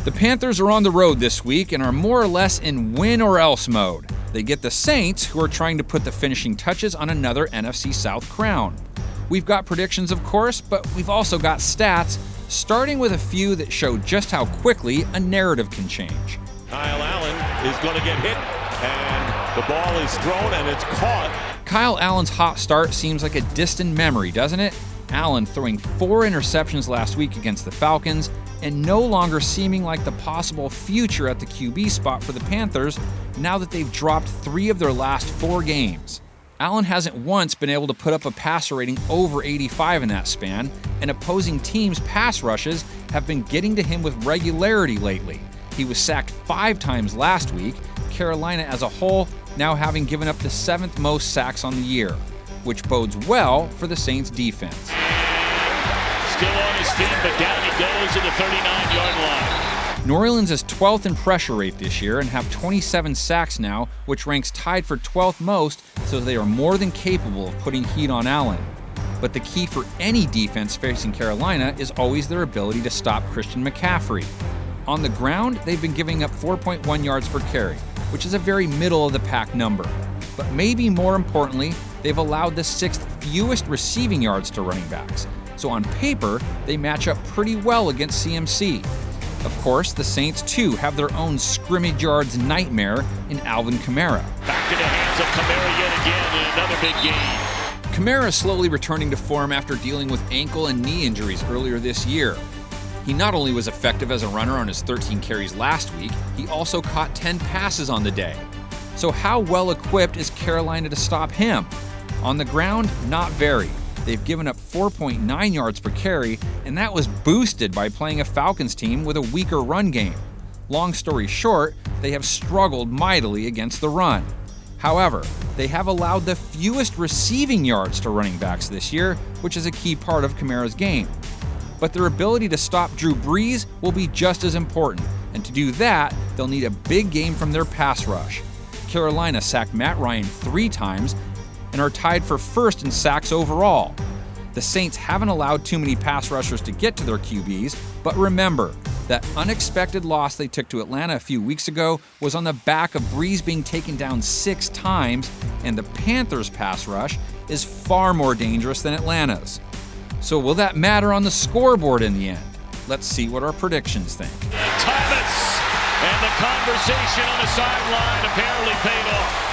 The Panthers are on the road this week and are more or less in win-or-else mode. They get the Saints, who are trying to put the finishing touches on another NFC South crown. We've got predictions, of course, but we've also got stats, starting with a few that show just how quickly a narrative can change. Kyle Allen is going to get hit, and the ball is thrown, and it's caught. Kyle Allen's hot start seems like a distant memory, doesn't it? Allen throwing 4 interceptions last week against the Falcons, and no longer seeming like the possible future at the QB spot for the Panthers now that they've dropped 3 of their last 4 games. Allen hasn't once been able to put up a passer rating over 85 in that span, and opposing teams' pass rushes have been getting to him with regularity lately. He was sacked 5 times last week, Carolina as a whole now having given up the 7th most sacks on the year, which bodes well for the Saints' defense. Still on his feet, but down he goes to the 39-yard line. New Orleans is 12th in pressure rate this year and have 27 sacks now, which ranks tied for 12th most, so they are more than capable of putting heat on Allen. But the key for any defense facing Carolina is always their ability to stop Christian McCaffrey. On the ground, they've been giving up 4.1 yards per carry, which is a very middle-of-the-pack number. But maybe more importantly, they've allowed the 6th fewest receiving yards to running backs. So on paper, they match up pretty well against CMC. Of course, the Saints too have their own scrimmage yards nightmare in ALVIN KAMARA. Back to the hands of KAMARA yet again in another big game. KAMARA is slowly returning to form after dealing with ankle and knee injuries earlier this year. He not only was effective as a runner on his 13 carries last week, he also caught 10 passes on the day. So how well equipped is Carolina to stop him? On the ground, not very. They've given up 4.9 yards per carry, and that was boosted by playing a Falcons team with a weaker run game. Long story short, they have struggled mightily against the run. However, they have allowed the fewest receiving yards to running backs this year, which is a key part of KAMARA's game. But their ability to stop Drew Brees will be just as important, and to do that, they'll need a big game from their pass rush. Carolina sacked Matt Ryan 3 times and are tied for first in sacks overall. The Saints haven't allowed too many pass rushers to get to their QBs, but remember, that unexpected loss they took to Atlanta a few weeks ago was on the back of Brees being taken down 6 times, and the Panthers' pass rush is far more dangerous than Atlanta's. So will that matter on the scoreboard in the end? Let's see what our predictions think. Thomas, and the conversation on the sideline apparently paid off.